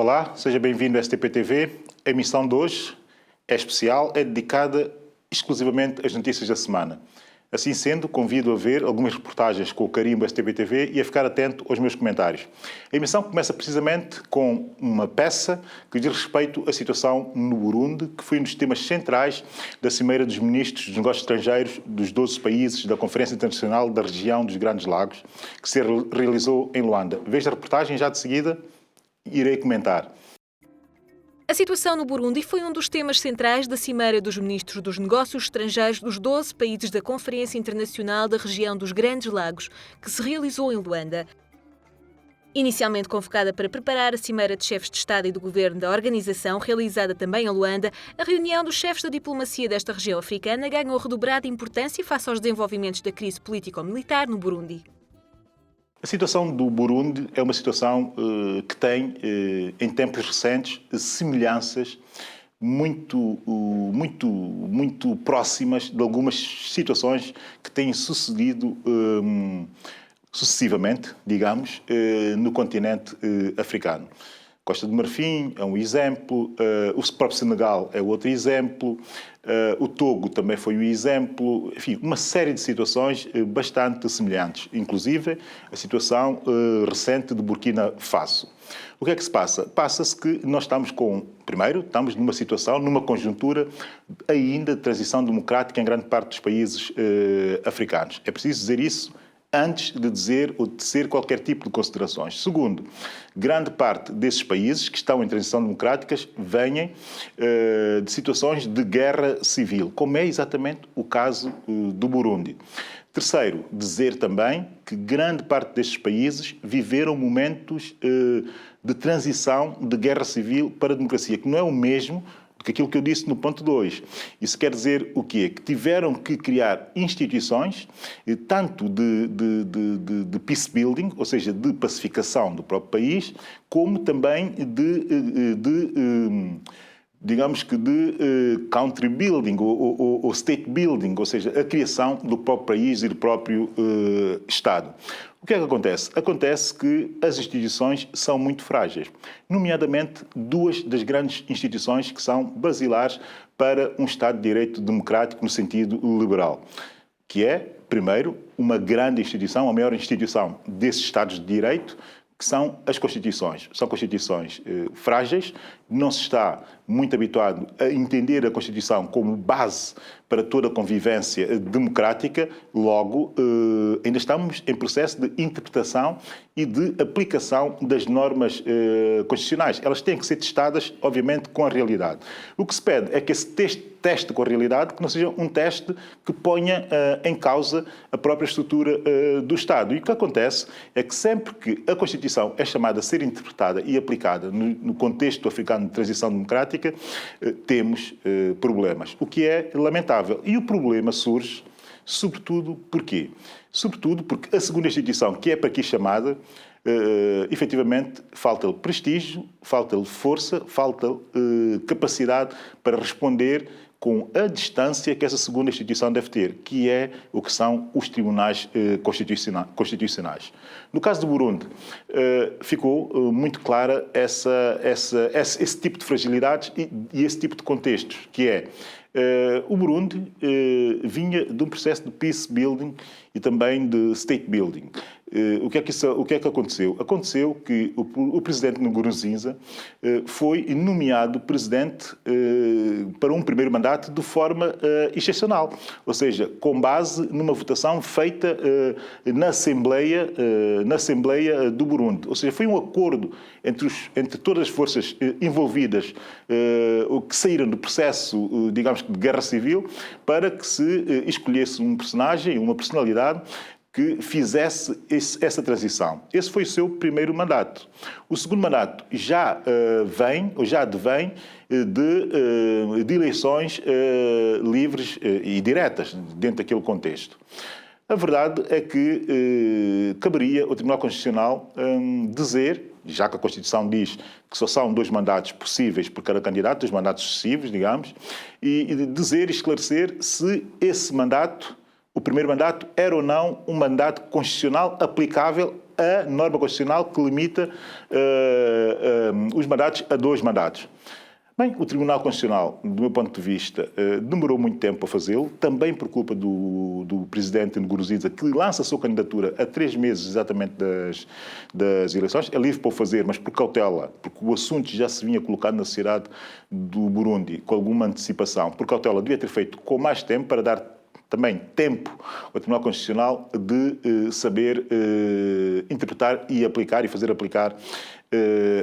Olá, seja bem-vindo à STP-TV. A emissão de hoje é especial, é dedicada exclusivamente às notícias da semana. Assim sendo, convido a ver algumas reportagens com o carimbo STP-TV e a ficar atento aos meus comentários. A emissão começa precisamente com uma peça que diz respeito à situação no Burundi, que foi um dos temas centrais da Cimeira dos Ministros dos Negócios Estrangeiros dos 12 países da Conferência Internacional da Região dos Grandes Lagos, que se realizou em Luanda. Veja a reportagem, já de seguida irei comentar. A situação no Burundi foi um dos temas centrais da Cimeira dos Ministros dos Negócios Estrangeiros dos 12 países da Conferência Internacional da Região dos Grandes Lagos, que se realizou em Luanda. Inicialmente convocada para preparar a Cimeira de Chefes de Estado e do Governo da organização, realizada também em Luanda, a reunião dos chefes da diplomacia desta região africana ganhou redobrada importância face aos desenvolvimentos da crise político-militar no Burundi. A situação do Burundi é uma situação que tem, em tempos recentes, semelhanças muito próximas de algumas situações que têm sucedido sucessivamente, digamos, no continente africano. Costa do Marfim é um exemplo, o próprio Senegal é outro exemplo, o Togo também foi um exemplo, enfim, uma série de situações bastante semelhantes, inclusive a situação recente de Burkina Faso. O que é que se passa? Passa-se que nós estamos numa situação, numa conjuntura ainda de transição democrática em grande parte dos países africanos. É preciso dizer isso antes de dizer ou de tecer qualquer tipo de considerações. Segundo, grande parte desses países que estão em transição democráticas vêm de situações de guerra civil, como é exatamente o caso do Burundi. Terceiro, dizer também que grande parte destes países viveram momentos de transição de guerra civil para a democracia, que não é o mesmo que aquilo que eu disse no ponto 2. Isso quer dizer o quê? Que tiveram que criar instituições, tanto de peace building, ou seja, de pacificação do próprio país, como também digamos que de country building ou state building, ou seja, a criação do próprio país e do próprio Estado. O que é que acontece? Acontece que as instituições são muito frágeis, nomeadamente duas das grandes instituições que são basilares para um Estado de Direito democrático no sentido liberal, que é, primeiro, uma grande instituição, a maior instituição desses Estados de Direito, que são as Constituições. São Constituições frágeis, não se está muito habituado a entender a Constituição como base para toda a convivência democrática, logo ainda estamos em processo de interpretação e de aplicação das normas constitucionais. Elas têm que ser testadas, obviamente, com a realidade. O que se pede é que esse teste com a realidade que não seja um teste que ponha em causa a própria estrutura do Estado. E o que acontece é que sempre que a Constituição é chamada a ser interpretada e aplicada no contexto africano de transição democrática, temos problemas, o que é lamentável. E o problema surge, sobretudo, porquê? Sobretudo porque a segunda instituição, que é para aqui chamada, efetivamente, falta-lhe prestígio, falta-lhe força, falta-lhe capacidade para responder com a distância que essa segunda instituição deve ter, que é o que são os tribunais constitucionais. No caso do Burundi, ficou muito clara esse tipo de fragilidades e esse tipo de contextos, que é o Burundi vinha de um processo de peace building e também de state building. O que é que aconteceu? Aconteceu que o presidente Nkurunziza foi nomeado presidente para um primeiro mandato de forma excepcional, ou seja, com base numa votação feita na Assembleia do Burundi. Ou seja, foi um acordo entre todas as forças envolvidas que saíram do processo, digamos, de guerra civil, para que se escolhesse um personagem, uma personalidade que fizesse essa transição. Esse foi o seu primeiro mandato. O segundo mandato já advém de eleições livres e diretas dentro daquele contexto. A verdade é que caberia ao Tribunal Constitucional dizer, já que a Constituição diz que só são 2 mandatos possíveis por cada candidato, 2 mandatos sucessivos, digamos, e dizer e esclarecer se esse mandato, o primeiro mandato, era ou não um mandato constitucional aplicável a norma constitucional que limita os mandatos a 2 mandatos. Bem, o Tribunal Constitucional, do meu ponto de vista, demorou muito tempo a fazê-lo, também por culpa do presidente Nkurunziza, que lança a sua candidatura a 3 meses exatamente das eleições. É livre para o fazer, mas por cautela, porque o assunto já se vinha colocado na sociedade do Burundi com alguma antecipação. Por cautela, devia ter feito com mais tempo para dar também tempo ao Tribunal Constitucional de saber interpretar e aplicar e fazer aplicar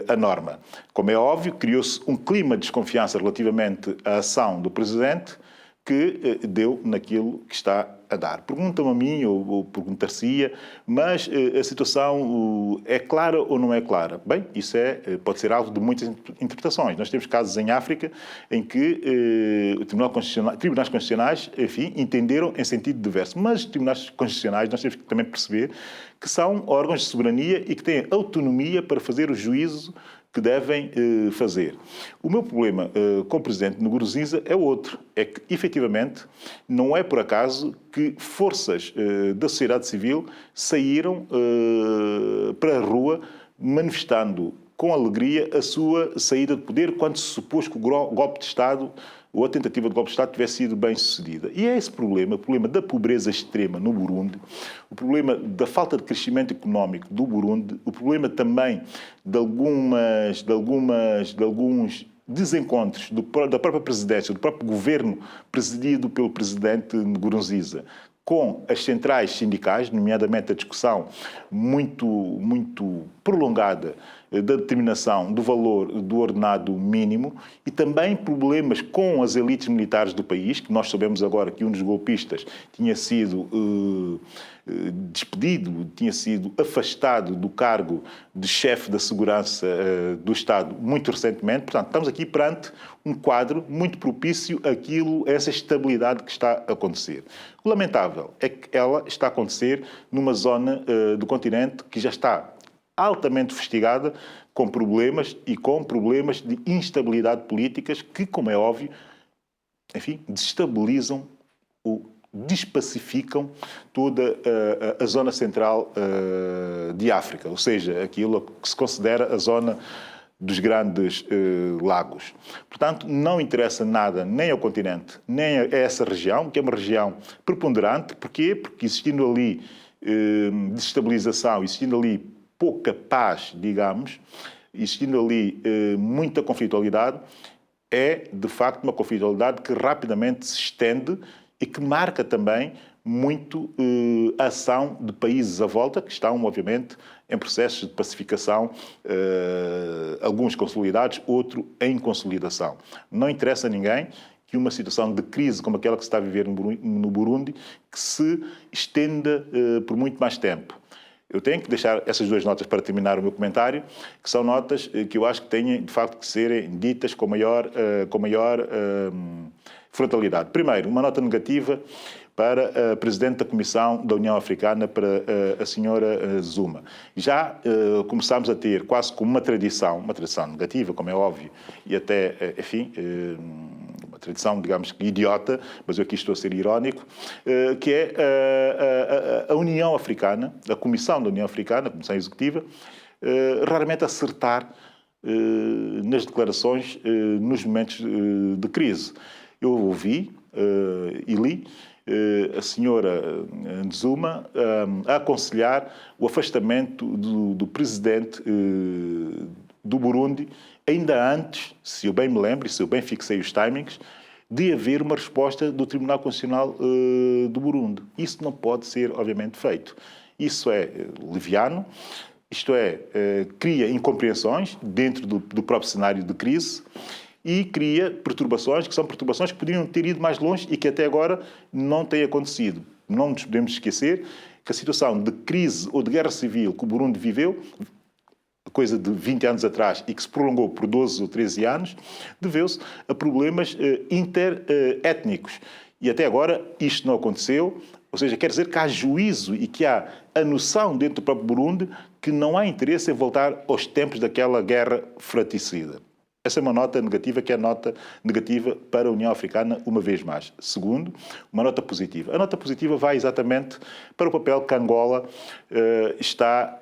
a norma. Como é óbvio, criou-se um clima de desconfiança relativamente à ação do Presidente que deu naquilo que está a dar. Pergunta-me a mim, ou perguntar-se-ia, mas a situação é clara ou não é clara? Bem, isso pode ser alvo de muitas interpretações. Nós temos casos em África em que tribunais constitucionais, enfim, entenderam em sentido diverso. Mas os tribunais constitucionais, nós temos que também perceber que são órgãos de soberania e que têm autonomia para fazer o juízo que devem fazer. O meu problema com o presidente Nkurunziza é outro. É que, efetivamente, não é por acaso que forças da sociedade civil saíram para a rua manifestando com alegria a sua saída de poder quando se supôs que o golpe de Estado ou a tentativa de golpe de Estado tivesse sido bem sucedida. E é esse problema, o problema da pobreza extrema no Burundi, o problema da falta de crescimento económico do Burundi, o problema também de alguns desencontros da própria presidência, do próprio governo presidido pelo presidente Nkurunziza, com as centrais sindicais, nomeadamente a discussão muito prolongada da determinação do valor do ordenado mínimo e também problemas com as elites militares do país, que nós sabemos agora que um dos golpistas tinha sido despedido, tinha sido afastado do cargo de chefe da segurança do Estado muito recentemente. Portanto, estamos aqui perante um quadro muito propício a essa estabilidade que está a acontecer. O lamentável é que ela está a acontecer numa zona do continente que já está altamente fustigada com problemas de instabilidade políticas que, como é óbvio, enfim, desestabilizam ou despacificam toda a zona central de África, ou seja, aquilo que se considera a zona dos grandes lagos. Portanto, não interessa nada nem ao continente, nem a essa região, que é uma região preponderante. Porquê? Porque existindo ali desestabilização, existindo ali pouca paz, digamos, existindo ali muita conflitualidade, é, de facto, uma conflitualidade que rapidamente se estende e que marca também muito a ação de países à volta, que estão, obviamente, em processos de pacificação, alguns consolidados, outros em consolidação. Não interessa a ninguém que uma situação de crise como aquela que se está a viver no Burundi, que se estenda por muito mais tempo. Eu tenho que deixar essas 2 notas para terminar o meu comentário, que são notas que eu acho que têm, de facto, que serem ditas com maior frontalidade. Primeiro, uma nota negativa para a Presidente da Comissão da União Africana, para a senhora Zuma. Já começámos a ter quase como uma tradição negativa, como é óbvio, e até, enfim, uma tradição, digamos que idiota, mas eu aqui estou a ser irónico, que é a União Africana, a Comissão da União Africana, a Comissão Executiva, raramente acertar nas declarações nos momentos de crise. Eu ouvi e li a senhora Zuma a aconselhar o afastamento do presidente do Burundi, ainda antes, se eu bem me lembro e se eu bem fixei os timings, de haver uma resposta do Tribunal Constitucional do Burundi. Isso não pode ser, obviamente, feito. Isso é leviano, isto é, cria incompreensões dentro do próprio cenário de crise e cria perturbações, que são perturbações que poderiam ter ido mais longe e que até agora não têm acontecido. Não nos podemos esquecer que a situação de crise ou de guerra civil que o Burundi viveu, coisa de 20 anos atrás, e que se prolongou por 12 ou 13 anos, deveu-se a problemas interétnicos. E até agora isto não aconteceu, ou seja, quer dizer que há juízo e que há a noção dentro do próprio Burundi que não há interesse em voltar aos tempos daquela guerra fratricida. Essa é uma nota negativa, que é a nota negativa para a União Africana, uma vez mais. Segundo, uma nota positiva. A nota positiva vai exatamente para o papel que Angola está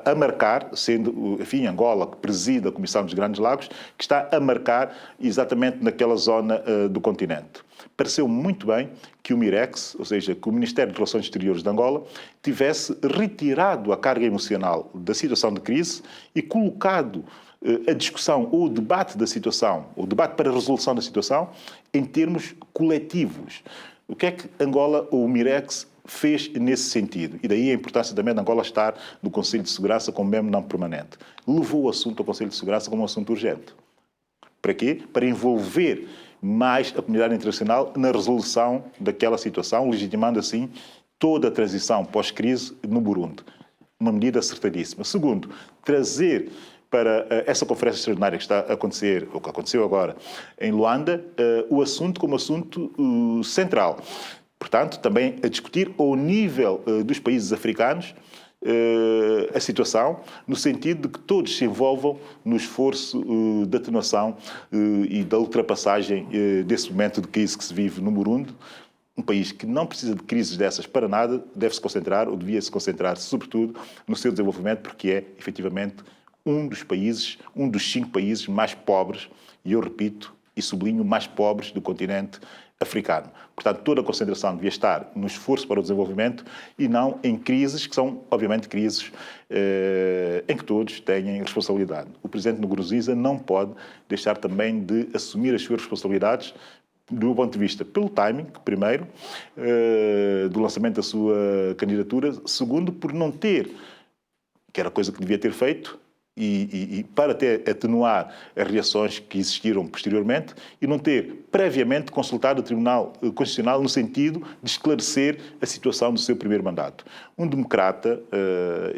a marcar, sendo, enfim, Angola, que preside a Comissão dos Grandes Lagos, que está a marcar exatamente naquela zona do continente. Pareceu muito bem que o MIREX, ou seja, que o Ministério de Relações Exteriores de Angola, tivesse retirado a carga emocional da situação de crise e colocado a discussão ou o debate da situação, o debate para a resolução da situação, em termos coletivos. O que é que Angola, ou o MIREX, fez nesse sentido? E daí a importância também de Angola estar no Conselho de Segurança como membro não permanente. Levou o assunto ao Conselho de Segurança como um assunto urgente. Para quê? Para envolver mais a comunidade internacional na resolução daquela situação, legitimando assim toda a transição pós-crise no Burundi. Uma medida acertadíssima. Segundo, trazer para essa conferência extraordinária que está a acontecer, ou que aconteceu agora, em Luanda, o assunto como assunto central. Portanto, também a discutir ao nível dos países africanos a situação, no sentido de que todos se envolvam no esforço de atenuação e da ultrapassagem desse momento de crise que se vive no Burundi. Um país que não precisa de crises dessas para nada, deve-se concentrar, ou devia se concentrar, sobretudo, no seu desenvolvimento, porque é, efetivamente, um dos países, um dos 5 países mais pobres, e eu repito e sublinho, mais pobres do continente africano. Portanto, toda a concentração devia estar no esforço para o desenvolvimento e não em crises, que são, obviamente, crises em que todos têm responsabilidade. O presidente Nkurunziza não pode deixar também de assumir as suas responsabilidades, do meu ponto de vista, pelo timing, primeiro, do lançamento da sua candidatura, segundo, por não ter, que era coisa que devia ter feito, e para até atenuar as reações que existiram posteriormente, e não ter previamente consultado o Tribunal Constitucional no sentido de esclarecer a situação do seu primeiro mandato. Um democrata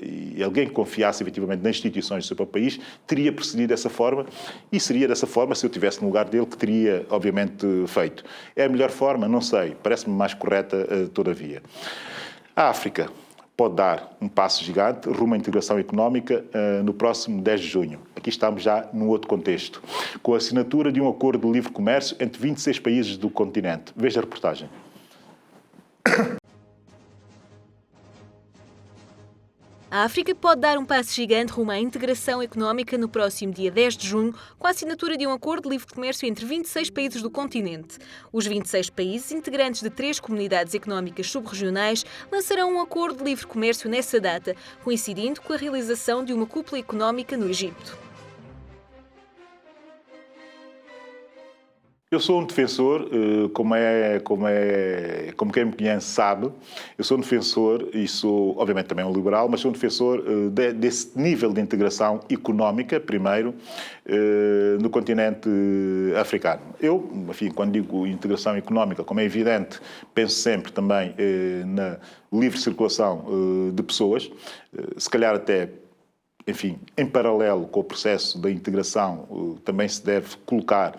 e alguém que confiasse efetivamente nas instituições do seu próprio país teria procedido dessa forma, e seria dessa forma, se eu estivesse no lugar dele, que teria obviamente feito. É a melhor forma? Não sei. Parece-me mais correta todavia. A África pode dar um passo gigante rumo à integração económica no próximo 10 de junho. Aqui estamos já num outro contexto, com a assinatura de um acordo de livre comércio entre 26 países do continente. Veja a reportagem. A África pode dar um passo gigante rumo à integração económica no próximo dia 10 de junho, com a assinatura de um acordo de livre comércio entre 26 países do continente. Os 26 países, integrantes de 3 comunidades económicas subregionais, lançarão um acordo de livre comércio nessa data, coincidindo com a realização de uma cúpula económica no Egito. Eu sou um defensor, como quem me conhece sabe, eu sou um defensor, e sou obviamente também um liberal, mas sou um defensor desse nível de integração económica, primeiro, no continente africano. Eu, enfim, quando digo integração económica, como é evidente, penso sempre também na livre circulação de pessoas, se calhar até, enfim, em paralelo com o processo da integração, também se deve colocar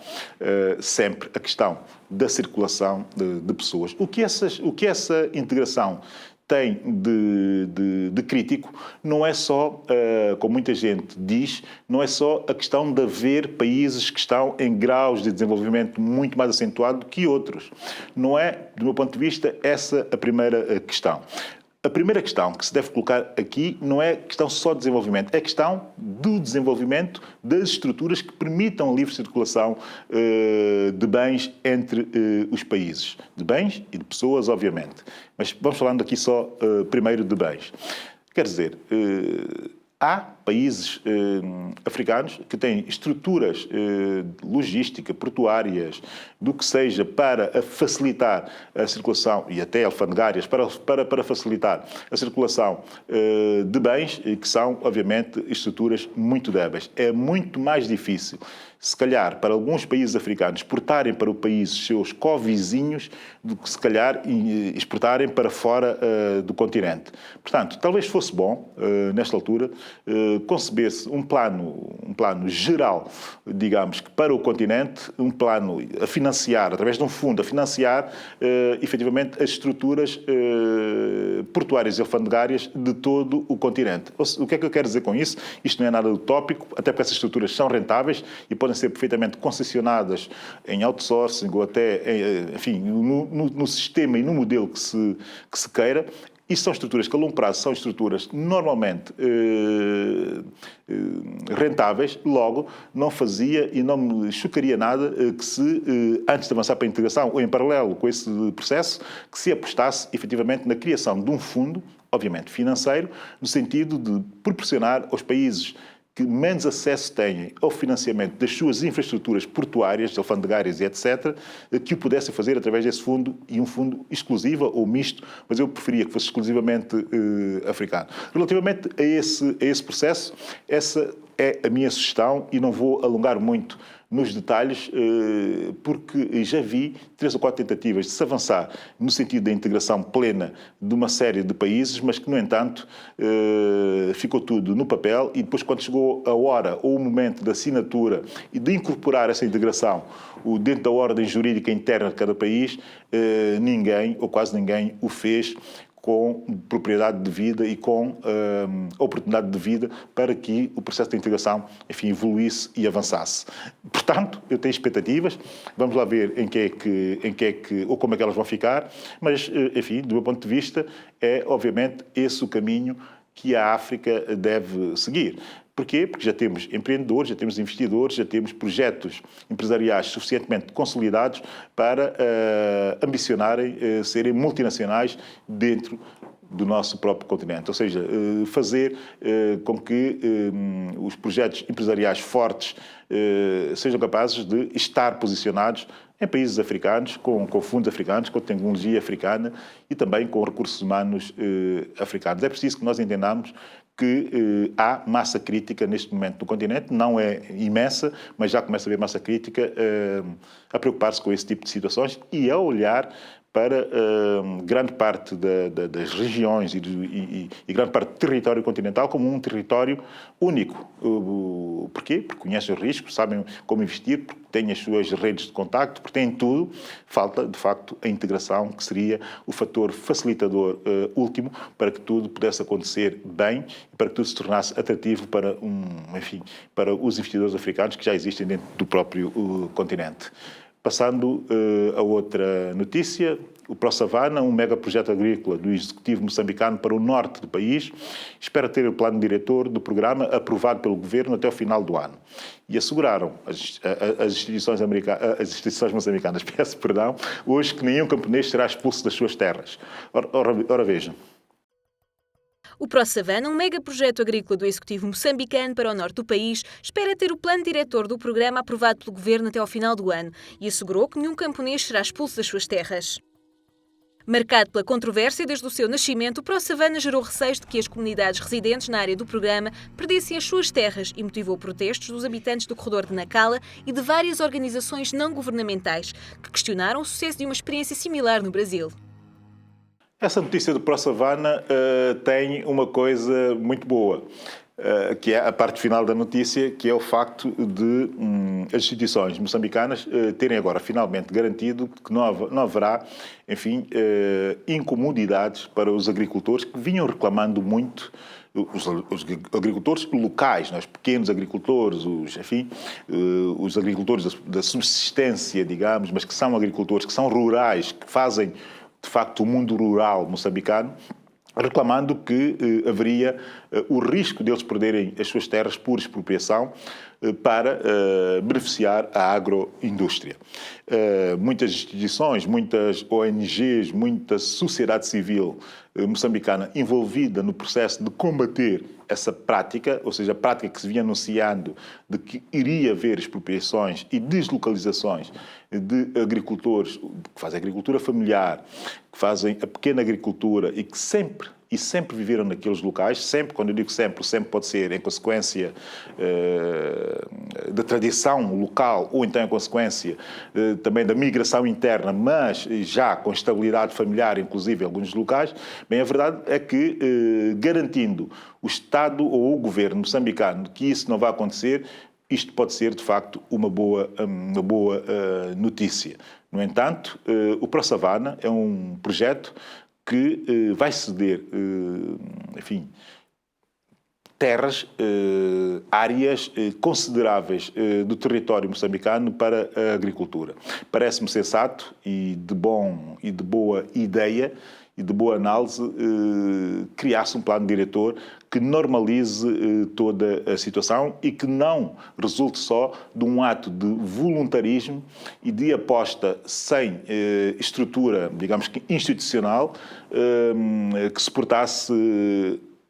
sempre a questão da circulação de pessoas. O que essa integração tem de crítico não é só, como muita gente diz, não é só a questão de haver países que estão em graus de desenvolvimento muito mais acentuado que outros. Não é, do meu ponto de vista, essa a primeira questão. A primeira questão que se deve colocar aqui não é questão só de desenvolvimento, é questão do desenvolvimento das estruturas que permitam a livre circulação de bens entre os países. De bens e de pessoas, obviamente. Mas vamos falando aqui só primeiro de bens. Quer dizer, há países africanos que têm estruturas logística, portuárias, do que seja, para facilitar a circulação, e até alfandegárias, para facilitar a circulação de bens, que são, obviamente, estruturas muito débeis. É muito mais difícil se calhar, para alguns países africanos exportarem para o país seus co-vizinhos do que, se calhar, exportarem para fora do continente. Portanto, talvez fosse bom, nesta altura, conceber-se um plano geral, digamos, que para o continente, um plano a financiar, através de um fundo, a financiar, efetivamente, as estruturas portuárias e alfandegárias de todo o continente. O que é que eu quero dizer com isso? Isto não é nada utópico, até porque essas estruturas são rentáveis e podem ser perfeitamente concessionadas em outsourcing ou até, enfim, no sistema e no modelo que se queira. Isso são estruturas que a longo prazo são estruturas normalmente rentáveis, logo não fazia e não me chocaria nada que se, antes de avançar para a integração ou em paralelo com esse processo, que se apostasse efetivamente na criação de um fundo, obviamente financeiro, no sentido de proporcionar aos países que menos acesso têm ao financiamento das suas infraestruturas portuárias, alfandegárias e etc., que o pudessem fazer através desse fundo, e um fundo exclusivo ou misto, mas eu preferia que fosse exclusivamente africano. Relativamente a esse processo, essa é a minha sugestão e não vou alongar muito nos detalhes, porque já vi 3 ou 4 tentativas de se avançar no sentido da integração plena de uma série de países, mas que, no entanto, ficou tudo no papel e depois, quando chegou a hora ou o momento da assinatura e de incorporar essa integração dentro da ordem jurídica interna de cada país, ninguém, ou quase ninguém, o fez com propriedade de vida e com oportunidade de vida para que o processo de integração, enfim, evoluísse e avançasse. Portanto, eu tenho expectativas, vamos lá ver em que é que, ou como é que elas vão ficar, mas, enfim, do meu ponto de vista, é, obviamente, esse o caminho que a África deve seguir. Porquê? Porque já temos empreendedores, já temos investidores, já temos projetos empresariais suficientemente consolidados para ambicionarem serem multinacionais dentro do nosso próprio continente. Ou seja, fazer com que os projetos empresariais fortes sejam capazes de estar posicionados em países africanos, com fundos africanos, com tecnologia africana e também com recursos humanos africanos. É preciso que nós entendamos que há massa crítica neste momento no continente, não é imensa, mas já começa a haver massa crítica a preocupar-se com esse tipo de situações e a olhar para grande parte das regiões e grande parte do território continental como um território único. Porquê? Porque conhecem os riscos, sabem como investir, porque têm as suas redes de contacto, porque têm tudo. Falta, de facto, a integração, que seria o fator facilitador último para que tudo pudesse acontecer bem e para que tudo se tornasse atrativo para, para os investidores africanos que já existem dentro do próprio continente. Passando a outra notícia, o ProSavana, um megaprojeto agrícola do Executivo moçambicano para o norte do país, espera ter o plano diretor do programa aprovado pelo governo até o final do ano. E asseguraram as instituições moçambicanas, peço perdão, hoje que nenhum camponês será expulso das suas terras. Ora vejam. O ProSavana, um megaprojeto agrícola do Executivo moçambicano para o norte do país, espera ter o plano diretor do programa aprovado pelo governo até ao final do ano e assegurou que nenhum camponês será expulso das suas terras. Marcado pela controvérsia desde o seu nascimento, o ProSavana gerou receios de que as comunidades residentes na área do programa perdessem as suas terras e motivou protestos dos habitantes do corredor de Nacala e de várias organizações não governamentais que questionaram o sucesso de uma experiência similar no Brasil. Essa notícia do ProSavana tem uma coisa muito boa, que é a parte final da notícia, que é o facto de as instituições moçambicanas terem agora finalmente garantido que não haverá, enfim, incomodidades para os agricultores que vinham reclamando muito. Os agricultores locais, os pequenos agricultores, os agricultores da subsistência, digamos, mas que são agricultores, que são rurais, que fazem de facto o mundo rural moçambicano, reclamando que haveria o risco deles perderem as suas terras por expropriação para beneficiar a agroindústria. Muitas instituições, muitas ONGs, muita sociedade civil moçambicana envolvida no processo de combater essa prática, ou seja, a prática que se vinha anunciando de que iria haver expropriações e deslocalizações de agricultores que fazem agricultura familiar, que fazem a pequena agricultura e que sempre e sempre viveram naqueles locais, sempre, quando eu digo sempre, o sempre pode ser em consequência da tradição local ou então em consequência também da migração interna, mas já com estabilidade familiar, inclusive em alguns locais. Bem, a verdade é que garantindo o Estado ou o governo moçambicano que isso não vai acontecer, isto pode ser, de facto, uma boa notícia. No entanto, o ProSavana é um projeto que vai ceder, enfim, terras, áreas consideráveis do território moçambicano para a agricultura. Parece-me sensato e de boa ideia e de boa análise criar-se um plano diretor que normalize toda a situação e que não resulte só de um ato de voluntarismo e de aposta sem estrutura, digamos que institucional, que suportasse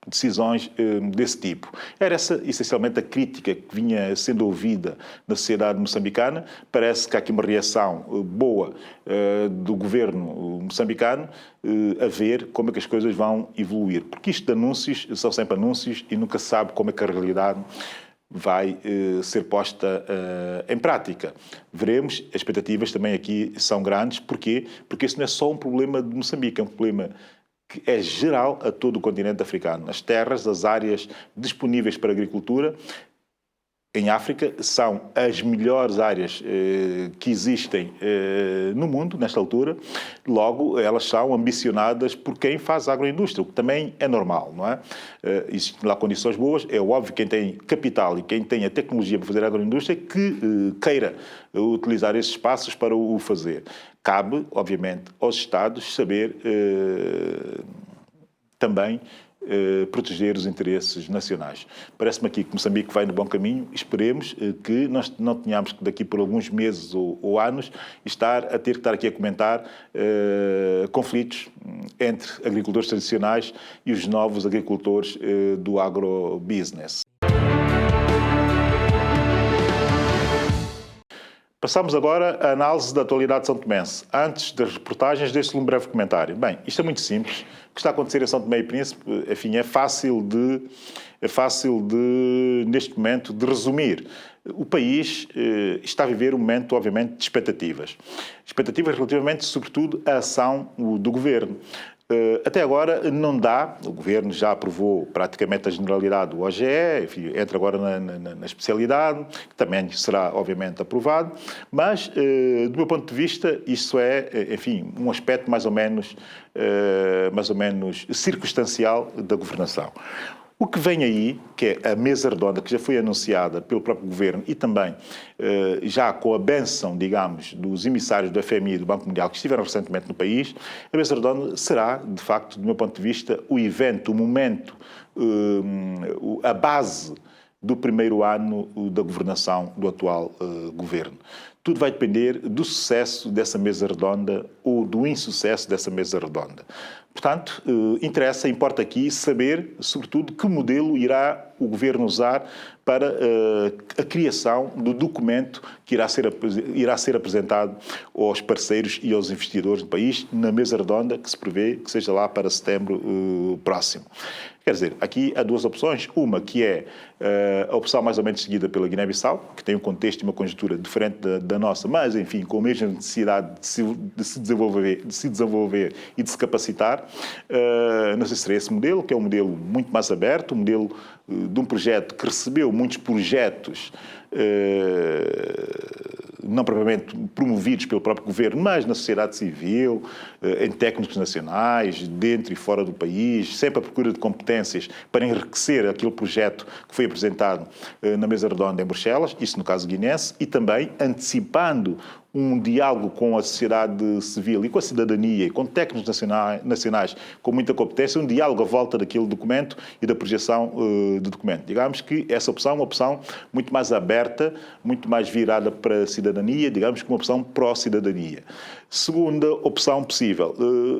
decisões desse tipo. Era essa, essencialmente, a crítica que vinha sendo ouvida na sociedade moçambicana. Parece que há aqui uma reação boa do governo moçambicano a ver como é que as coisas vão evoluir. Porque isto de anúncios são sempre anúncios e nunca se sabe como é que a realidade vai ser posta em prática. Veremos, as expectativas também aqui são grandes. Porquê? Porque isso não é só um problema de Moçambique, é um problema que é geral a todo o continente africano. As terras, as áreas disponíveis para a agricultura em África são as melhores áreas que existem no mundo, nesta altura. Logo, elas são ambicionadas por quem faz agroindústria, o que também é normal, não é? Existem lá condições boas. É óbvio que quem tem capital e quem tem a tecnologia para fazer agroindústria que queira utilizar esses espaços para o fazer. Cabe, obviamente, aos Estados saber também proteger os interesses nacionais. Parece-me aqui que Moçambique vai no bom caminho. Esperemos que nós não tenhamos que daqui por alguns meses ou anos ter que estar aqui a comentar conflitos entre agricultores tradicionais e os novos agricultores do agrobusiness. Passamos agora à análise da atualidade de São Tomense. Antes das reportagens, deixo-lhe um breve comentário. Bem, isto é muito simples. O que está a acontecer em São Tomé e Príncipe, enfim, é fácil de, neste momento, de resumir. O país está a viver um momento, obviamente, de expectativas. Expectativas relativamente, sobretudo, à ação do governo. Até agora não dá, o Governo já aprovou praticamente a generalidade do OGE, enfim, entra agora na especialidade, que também será obviamente aprovado, mas do meu ponto de vista isso é, enfim, um aspecto mais ou menos circunstancial da governação. O que vem aí, que é a mesa redonda, que já foi anunciada pelo próprio Governo e também já com a bênção, digamos, dos emissários do FMI e do Banco Mundial que estiveram recentemente no país, a mesa redonda será, de facto, do meu ponto de vista, o evento, o momento, a base do primeiro ano da governação do atual Governo. Tudo vai depender do sucesso dessa mesa redonda ou do insucesso dessa mesa redonda. Portanto, importa aqui saber, sobretudo, que modelo irá o Governo usar para a criação do documento que irá ser apresentado aos parceiros e aos investidores do país na mesa redonda que se prevê que seja lá para setembro próximo. Quer dizer, aqui há duas opções. Uma que é a opção mais ou menos seguida pela Guiné-Bissau, que tem um contexto e uma conjuntura diferente da nossa, mas, enfim, com a mesma necessidade de se desenvolver e de se capacitar. Não sei se será esse modelo, que é um modelo muito mais aberto, um modelo de um projeto que recebeu muitos projetos não propriamente promovidos pelo próprio Governo, mas na sociedade civil, em técnicos nacionais, dentro e fora do país, sempre à procura de competências para enriquecer aquele projeto que foi apresentado na mesa redonda em Bruxelas, isso no caso guinense, e também antecipando um diálogo com a sociedade civil e com a cidadania e com técnicos nacionais com muita competência, um diálogo à volta daquele documento e da projeção do documento. Digamos que essa opção é uma opção muito mais aberta, muito mais virada para a cidadania, digamos que uma opção pró-cidadania. Segunda opção possível,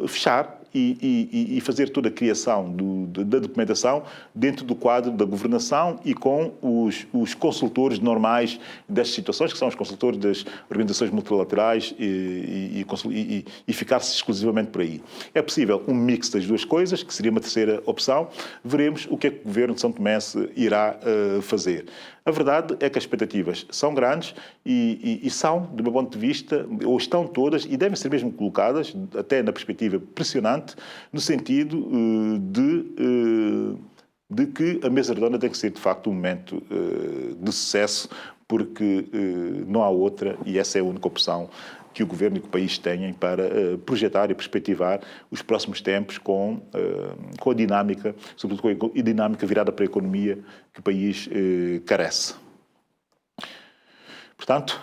fechar e fazer toda a criação da documentação dentro do quadro da governação e com os consultores normais destas situações, que são os consultores das organizações multilaterais e ficar-se exclusivamente por aí. É possível um mix das duas coisas, que seria uma terceira opção. Veremos o que é que o governo de São Tomé irá fazer. A verdade é que as expectativas são grandes e são, do meu ponto de vista, ou estão todas, e devem ser mesmo colocadas, até na perspectiva pressionante, no sentido de que a mesa redonda tem que ser, de facto, um momento de sucesso, porque não há outra, e essa é a única opção que o governo e que o país têm para projetar e perspectivar os próximos tempos com a dinâmica, sobretudo com a dinâmica virada para a economia que o país carece. Portanto,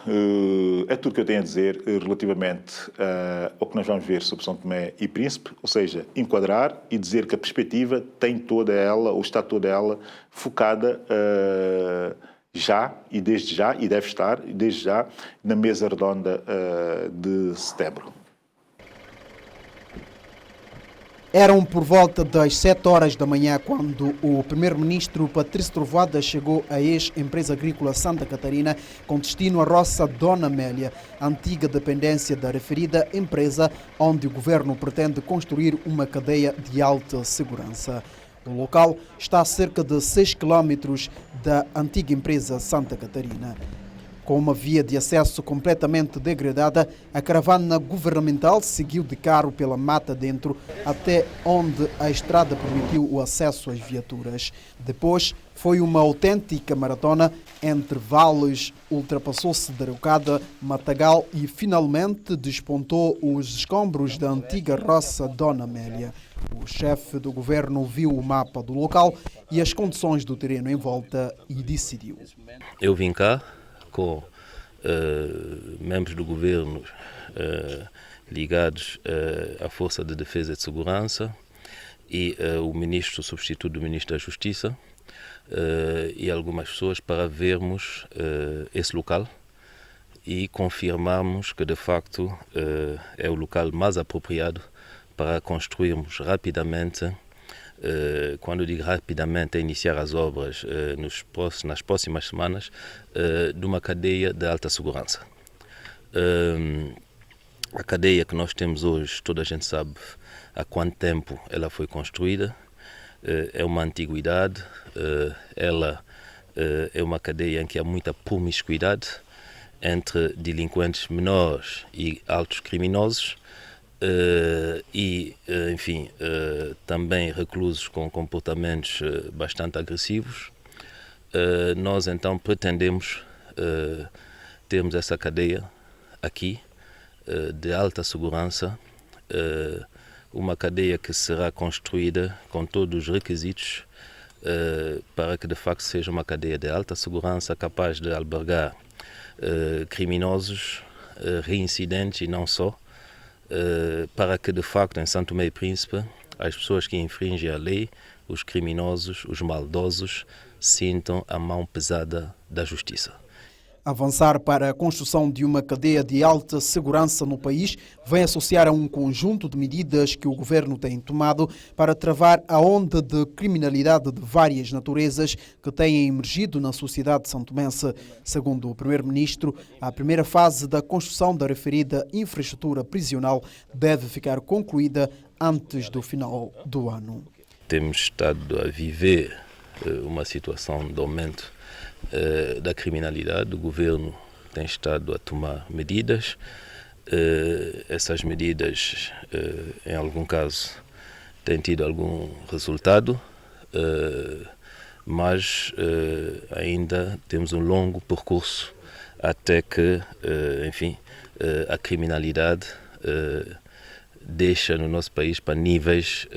é tudo que eu tenho a dizer relativamente ao que nós vamos ver sobre São Tomé e Príncipe, ou seja, enquadrar e dizer que a perspectiva tem toda ela, ou está toda ela, focada já, e desde já, e deve estar, desde já, na mesa redonda de setembro. Eram por volta das 7 horas da manhã quando o primeiro-ministro Patrício Trovoada chegou à ex-empresa agrícola Santa Catarina com destino à roça Dona Amélia, antiga dependência da referida empresa, onde o governo pretende construir uma cadeia de alta segurança. O local está a cerca de 6 quilómetros da antiga empresa Santa Catarina. Com uma via de acesso completamente degradada, a caravana governamental seguiu de carro pela mata dentro até onde a estrada permitiu o acesso às viaturas. Depois foi uma autêntica maratona entre vales, ultrapassou-se Derrocada, Matagal e finalmente despontou os escombros da antiga roça Dona Amélia. O chefe do governo viu o mapa do local e as condições do terreno em volta e decidiu. Eu vim cá com membros do governo ligados à Força de Defesa e de Segurança e o ministro substituto do Ministro da Justiça e algumas pessoas para vermos esse local e confirmarmos que de facto é o local mais apropriado para construirmos rapidamente, quando eu digo rapidamente, é iniciar as obras nas próximas semanas, de uma cadeia de alta segurança. A cadeia que nós temos hoje, toda a gente sabe há quanto tempo ela foi construída, é uma antiguidade, ela é uma cadeia em que há muita promiscuidade entre delinquentes menores e altos criminosos, também reclusos com comportamentos bastante agressivos. Nós então pretendemos termos essa cadeia aqui de alta segurança, uma cadeia que será construída com todos os requisitos para que de facto seja uma cadeia de alta segurança capaz de albergar criminosos, reincidentes e não só, para que de facto em São Tomé e Príncipe as pessoas que infringem a lei, os criminosos, os maldosos, sintam a mão pesada da justiça. Avançar para a construção de uma cadeia de alta segurança no país vem associar a um conjunto de medidas que o governo tem tomado para travar a onda de criminalidade de várias naturezas que têm emergido na sociedade santomense. Segundo o primeiro-ministro, a primeira fase da construção da referida infraestrutura prisional deve ficar concluída antes do final do ano. Temos estado a viver uma situação de aumento da criminalidade. O governo tem estado a tomar medidas. Essas medidas, em algum caso, têm tido algum resultado, mas ainda temos um longo percurso até que, a criminalidade deixa no nosso país para níveis,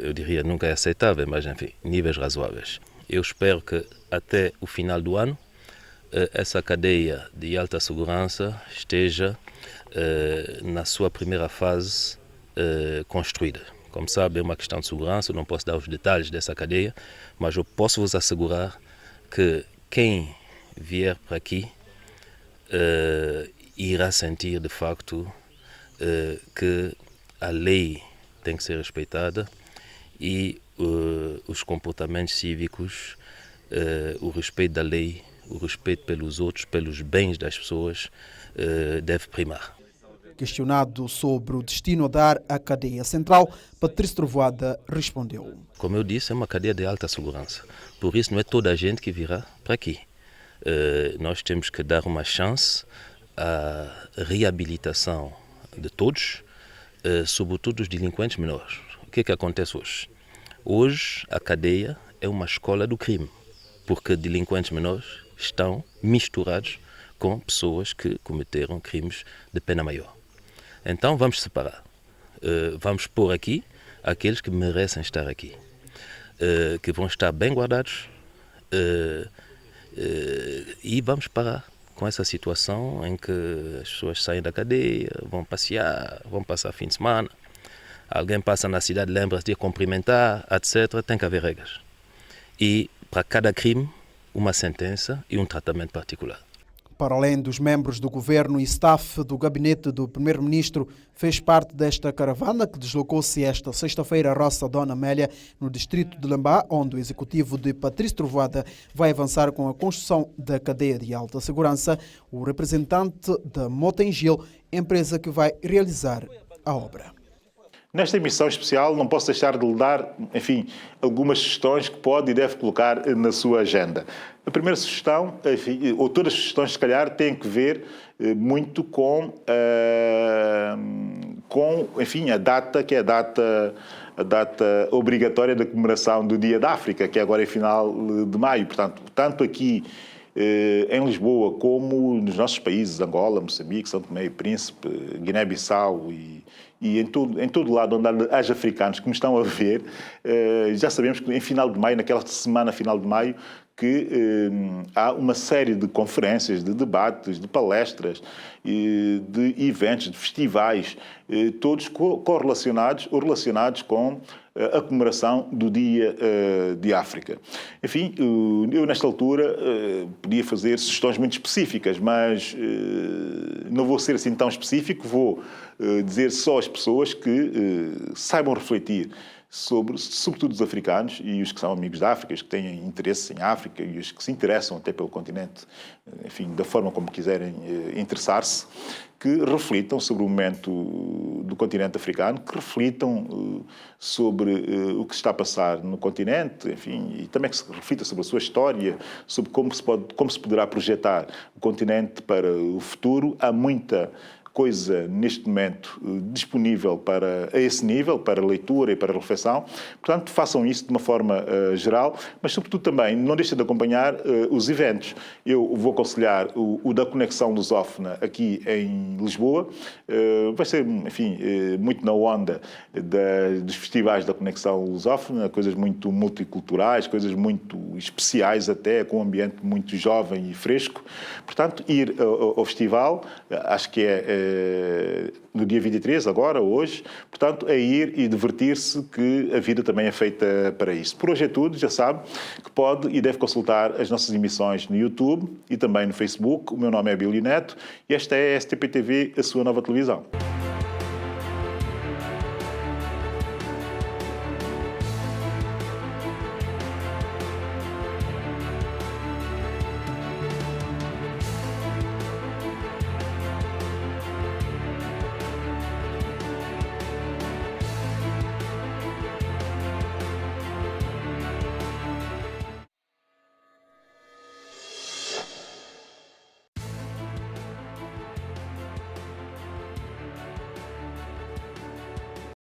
eu diria, nunca é aceitável, mas níveis razoáveis. Eu espero que até o final do ano essa cadeia de alta segurança esteja na sua primeira fase construída. Como sabe, é uma questão de segurança, eu não posso dar os detalhes dessa cadeia, mas eu posso vos assegurar que quem vier para aqui irá sentir de facto que a lei tem que ser respeitada e os comportamentos cívicos, o respeito da lei, o respeito pelos outros, pelos bens das pessoas, deve primar. Questionado sobre o destino a dar à cadeia central, Patrício Trovoada respondeu. Como eu disse, é uma cadeia de alta segurança. Por isso, não é toda a gente que virá para aqui. Nós temos que dar uma chance à reabilitação de todos, sobretudo os delinquentes menores. O que é que acontece hoje? Hoje, a cadeia é uma escola do crime, porque delinquentes menores estão misturados com pessoas que cometeram crimes de pena maior. Então vamos separar. Vamos pôr aqui aqueles que merecem estar aqui, que vão estar bem guardados, e vamos parar com essa situação em que as pessoas saem da cadeia, vão passear, vão passar fim de semana, alguém passa na cidade, lembra-se de cumprimentar, etc. Tem que haver regras. E para cada crime, uma sentença e um tratamento particular. Para além dos membros do governo e staff do gabinete do primeiro-ministro, fez parte desta caravana que deslocou-se esta sexta-feira à Roça Dona Amélia, no distrito de Lambá, onde o executivo de Patrício Trovoada vai avançar com a construção da cadeia de alta segurança. O representante da Motengil, empresa que vai realizar a obra. Nesta emissão especial não posso deixar de lhe dar, enfim, algumas sugestões que pode e deve colocar na sua agenda. A primeira sugestão, enfim, ou todas as sugestões se calhar, têm que ver muito com enfim, a data, que é a data obrigatória da comemoração do Dia da África, que é agora em final de maio. Portanto, tanto aqui em Lisboa como nos nossos países, Angola, Moçambique, São Tomé e Príncipe, Guiné-Bissau e em todo lado onde haja africanos que me estão a ver, já sabemos que em final de maio, naquela semana final de maio, que há uma série de conferências, de debates, de palestras, de eventos, de festivais, todos correlacionados ou relacionados com a comemoração do Dia de África. Enfim, eu nesta altura podia fazer sugestões muito específicas, mas não vou ser assim tão específico, vou dizer só às pessoas que saibam refletir sobretudo os africanos e os que são amigos da África, os que têm interesse em África e os que se interessam até pelo continente, enfim, da forma como quiserem interessar-se, que reflitam sobre o momento do continente africano, que reflitam sobre o que se está a passar no continente, enfim, e também que se reflita sobre a sua história, sobre como se poderá projetar o continente para o futuro. Há muita coisa neste momento disponível a esse nível, para leitura e para reflexão. Portanto, façam isso de uma forma geral, mas sobretudo também não deixem de acompanhar os eventos. Eu vou aconselhar o da Conexão Lusófona aqui em Lisboa. Vai ser, enfim, muito na onda dos festivais da Conexão Lusófona, coisas muito multiculturais, coisas muito especiais até, com um ambiente muito jovem e fresco. Portanto, ir ao festival, acho que é no dia 23, agora, hoje, portanto, é ir e divertir-se, que a vida também é feita para isso. Por hoje é tudo, já sabe que pode e deve consultar as nossas emissões no YouTube e também no Facebook. O meu nome é Abílio Neto e esta é a STP TV, a sua nova televisão.